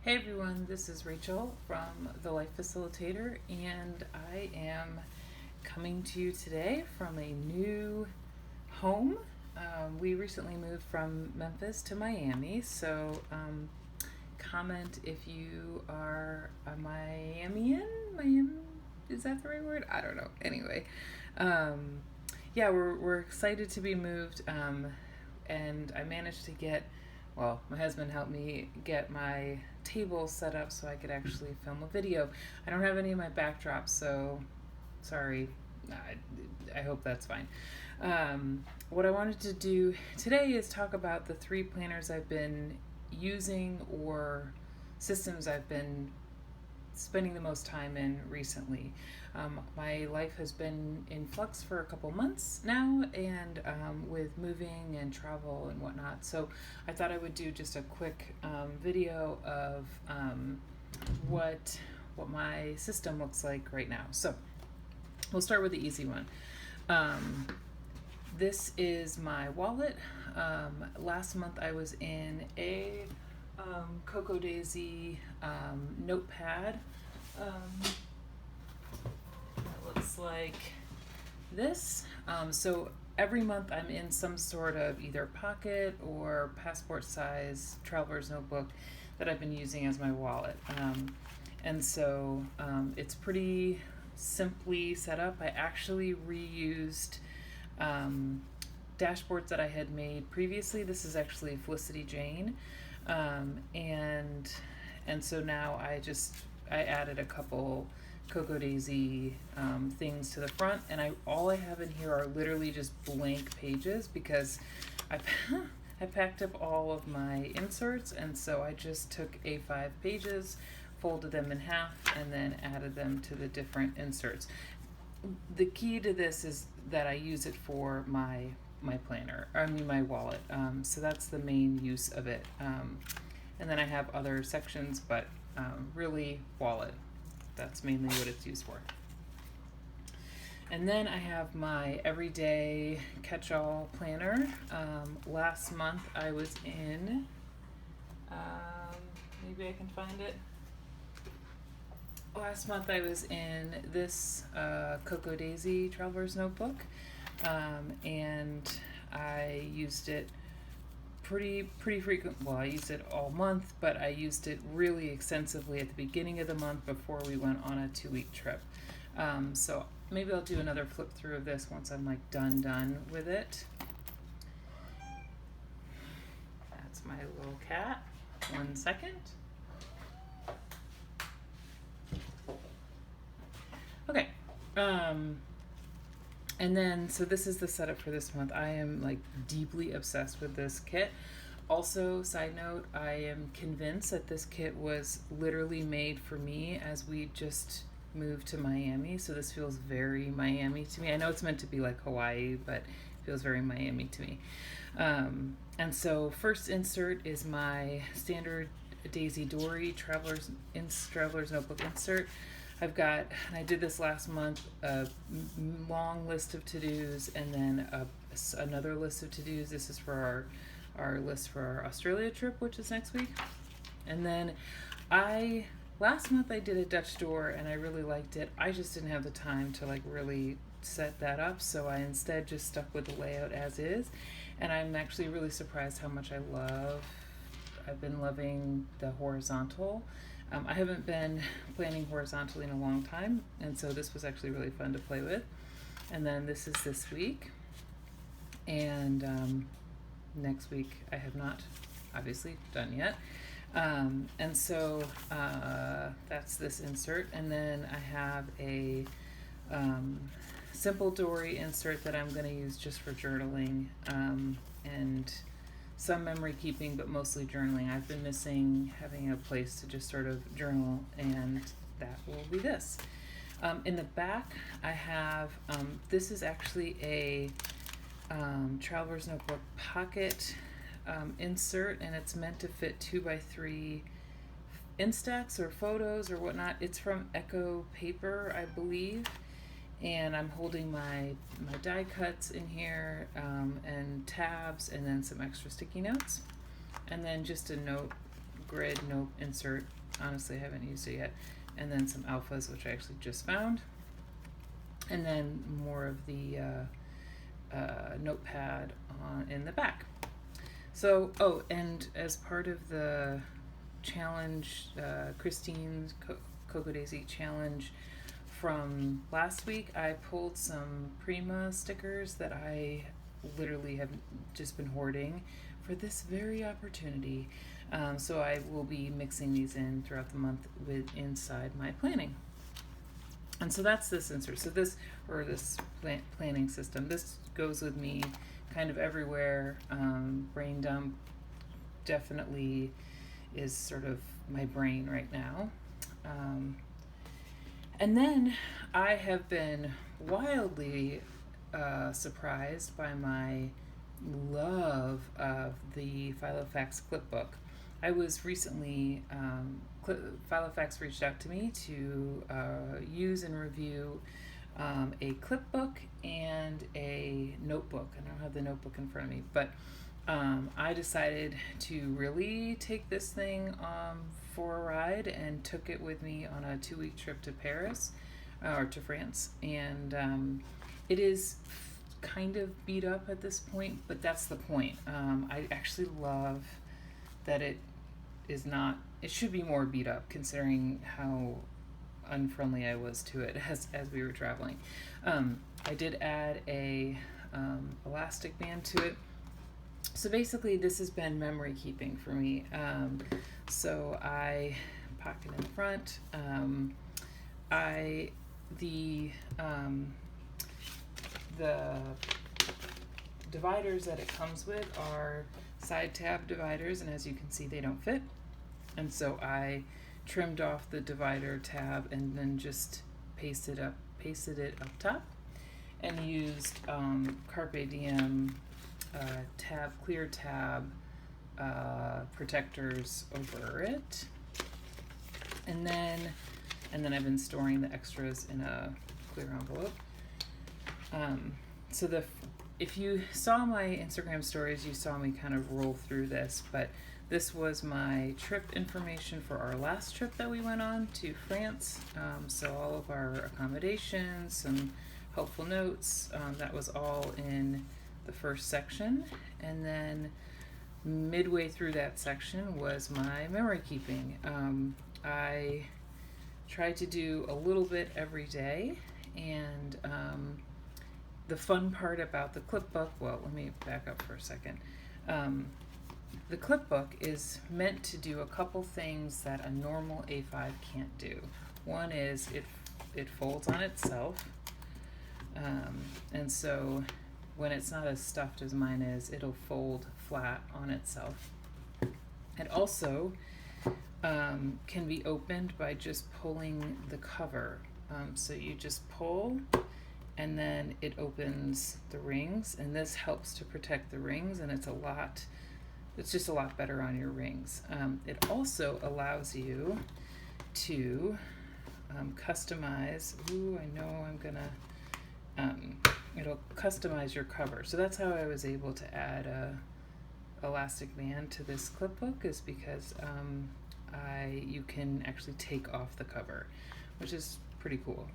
Hey everyone, this is Rachel from The Life Facilitator, and I am coming to you today from a new home. We recently moved from Memphis to Miami, so comment if you are a Miamian. Miami, is that the right word? I don't know. Anyway, yeah, we're excited to be moved, and I managed to get. Well, my husband helped me get my table set up so I could actually film a video. I don't have any of my backdrops, so sorry. I hope that's fine. What I wanted to do today is talk about the 3 planners I've been using or systems I've been spending the most time in recently. My life has been in flux for a couple months now, and with moving and travel and whatnot. So I thought I would do just a quick video of what my system looks like right now. So we'll start with the easy one. This is my wallet. Last month I was in a Cocoa Daisy notepad. It looks like this. So every month I'm in some sort of either pocket or passport size traveler's notebook that I've been using as my wallet. And so it's pretty simply set up. I actually reused dashboards that I had made previously. This is actually Felicity Jane. And so now I added a couple Cocoa Daisy things to the front, and all I have in here are literally just blank pages because I packed up all of my inserts, and so I just took A5 pages, folded them in half, and then added them to the different inserts. The key to this is that I use it for my wallet. So that's the main use of it. And then I have other sections, but really wallet. That's mainly what it's used for. And then I have my everyday catch-all planner. Last month I was in, maybe I can find it. Last month I was in this Cocoa Daisy Traveler's Notebook, and I used it pretty frequent. Well, I used it all month, but I used it really extensively at the beginning of the month before we went on a 2-week trip. So maybe I'll do another flip through of this once I'm like done with it. That's my little cat. 1 second. Okay. And then, so this is the setup for this month. I am like deeply obsessed with this kit. Also, side note, I am convinced that this kit was literally made for me as we just moved to Miami. So this feels very Miami to me. I know it's meant to be like Hawaii, but it feels very Miami to me. And so first insert is my standard Daisy Dori Traveler's Notebook insert. I've got, and I did this last month, a long list of to-dos and then another list of to-dos. This is for our list for our Australia trip, which is next week. And then last month I did a Dutch door and I really liked it. I just didn't have the time to like really set that up, so I instead just stuck with the layout as is. And I'm actually really surprised how much I've been loving the horizontal. I haven't been planning horizontally in a long time, and so this was actually really fun to play with. And then this is this week, and next week I have not obviously done yet. And so that's this insert, and then I have a simple Dori insert that I'm going to use just for journaling and some memory keeping, but mostly journaling. I've been missing having a place to just sort of journal, and that will be this. In the back, I have, this is actually a Traveler's Notebook pocket insert, and it's meant to fit 2x3 Instax or photos or whatnot. It's from Echo Paper, I believe. And I'm holding my die cuts in here, and tabs, and then some extra sticky notes, and then just a note grid note insert. Honestly, I haven't used it yet. And then some alphas, which I actually just found. And then more of the notepad in the back. So, and as part of the challenge, Christine's Cocoa Daisy challenge from last week, I pulled some Prima stickers that I literally have just been hoarding for this very opportunity. So I will be mixing these in throughout the month inside my planning. And so that's this insert. So this planning system, this goes with me kind of everywhere. Brain dump definitely is sort of my brain right now. And then I have been wildly surprised by my love of the Filofax Clipbook. I was recently, Filofax reached out to me to use and review a clipbook and a notebook. I don't have the notebook in front of me, but I decided to really take this thing for a ride and took it with me on a 2-week trip to Paris, or to France. And it is kind of beat up at this point, but that's the point. I actually love that it should be more beat up considering how unfriendly I was to it as we were traveling. I did add a elastic band to it. So basically this has been memory keeping for me. So I pocket in the front. The dividers that it comes with are side tab dividers, and as you can see they don't fit, and so I trimmed off the divider tab and then just pasted it up top and used Carpe Diem clear tab protectors over it, and then I've been storing the extras in a clear envelope. If you saw my Instagram stories, you saw me kind of roll through this, but this was my trip information for our last trip that we went on to France. So all of our accommodations, some helpful notes, that was all in the first section. And then midway through that section was my memory keeping. I tried to do a little bit every day, and the fun part about the clipbook, well, let me back up for a second. The clipbook is meant to do a couple things that a normal A5 can't do. One is it folds on itself, and so when it's not as stuffed as mine is, it'll fold flat on itself. It also can be opened by just pulling the cover. So you just pull, and then it opens the rings, and this helps to protect the rings, and it's just a lot better on your rings. It also allows you to customize. It'll customize your cover. So that's how I was able to add a elastic band to this clipbook, is because you can actually take off the cover, which is pretty cool.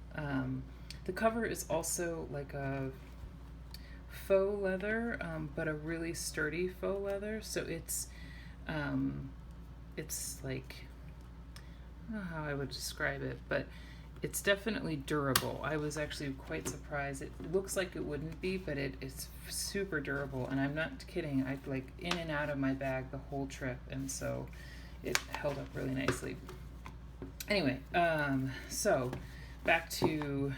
The cover is also like a faux leather, but a really sturdy faux leather. So it's like, I don't know how I would describe it, but it's definitely durable. I was actually quite surprised. It looks like it wouldn't be, but it's super durable, and I'm not kidding. I'd like in and out of my bag the whole trip, and so it held up really nicely. Anyway, so back to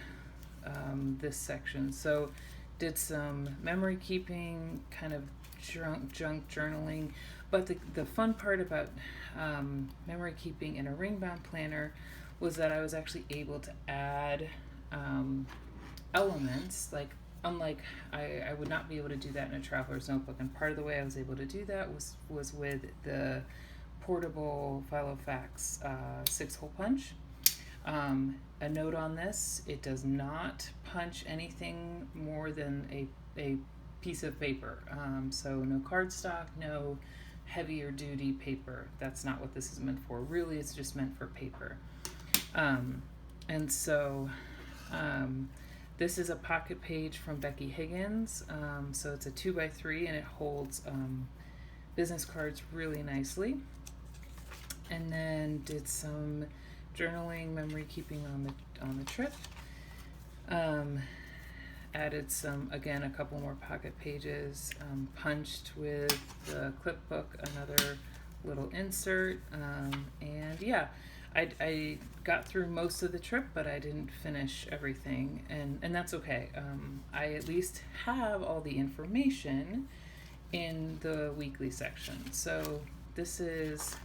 this section. So did some memory keeping, kind of junk journaling, but the fun part about memory keeping in a ring bound planner was that I was actually able to add elements, like unlike I would not be able to do that in a traveler's notebook, and part of the way I was able to do that was with the portable Filofax 6-hole punch. A note on this: it does not punch anything more than a piece of paper. So no cardstock, no heavier duty paper. That's not what this is meant for. Really, it's just meant for paper. And so this is a pocket page from Becky Higgins. So it's a 2x3 and it holds business cards really nicely. And then did some journaling, memory keeping on the trip. Added a couple more pocket pages, punched with the Clipbook, another little insert, and yeah, I got through most of the trip, but I didn't finish everything, and that's okay. I at least have all the information in the weekly section. So this is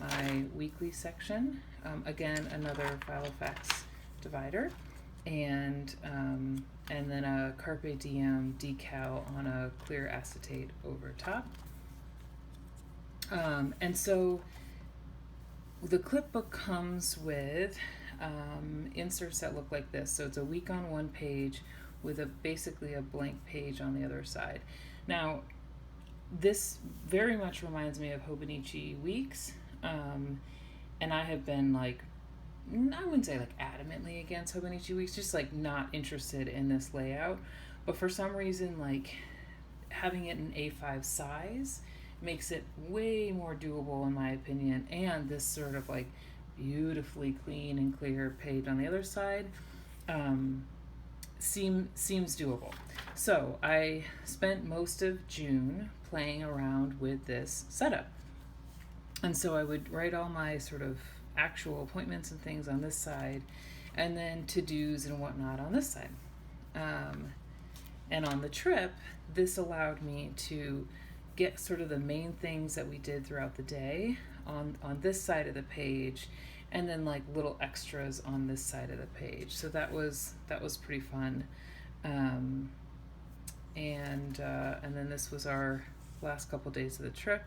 my weekly section. Again, another Filofax divider, and then a Carpe Diem decal on a clear acetate over top. And so the Clipbook comes with inserts that look like this. So it's a week on one page with basically a blank page on the other side. Now, this very much reminds me of Hobonichi Weeks, and I have been like, I wouldn't say like adamantly against Hobonichi Weeks, just like not interested in this layout. But for some reason, like having it in A5 size makes it way more doable in my opinion. And this sort of like beautifully clean and clear page on the other side seems doable. So I spent most of June playing around with this setup. And so I would write all my sort of actual appointments and things on this side, and then to-dos and whatnot on this side. And on the trip, this allowed me to get sort of the main things that we did throughout the day on this side of the page, and then like little extras on this side of the page. So that was pretty fun. And then this was our last couple days of the trip.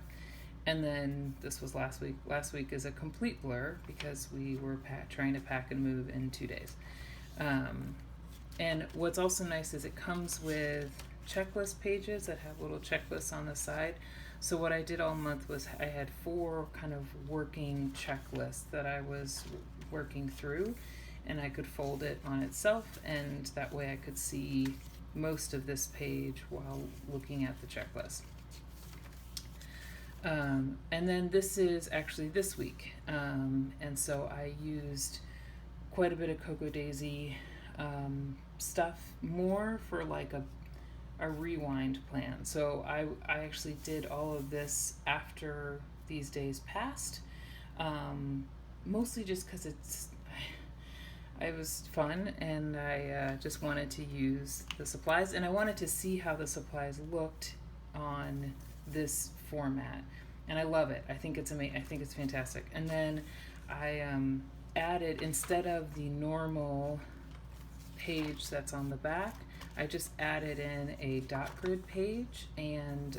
And then this was last week. Last week is a complete blur because we were trying to pack and move in 2 days. And what's also nice is it comes with checklist pages that have little checklists on the side. So what I did all month was I had 4 kind of working checklists that I was working through, and I could fold it on itself, and that way I could see most of this page while looking at the checklist. And then this is actually this week, and so I used quite a bit of Cocoa Daisy stuff, more for like a rewind plan. So I actually did all of this after these days passed, mostly just because it was fun, and I just wanted to use the supplies, and I wanted to see how the supplies looked on this format, and I love it. I think it's amazing. I think it's fantastic. And then I added, instead of the normal page that's on the back, I just added in a dot grid page, and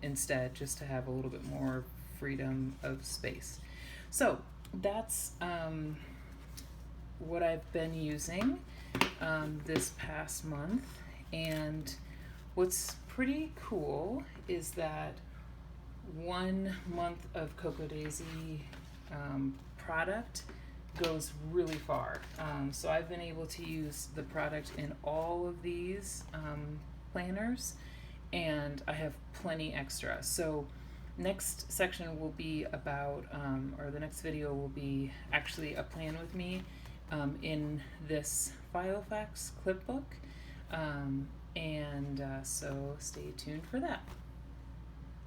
instead, just to have a little bit more freedom of space. So that's what I've been using this past month. And what's pretty cool is that 1 month of Cocoa Daisy product goes really far. So I've been able to use the product in all of these planners, and I have plenty extra. So next section will be about, or the next video will be actually a plan with me in this Filofax Clipbook. So stay tuned for that.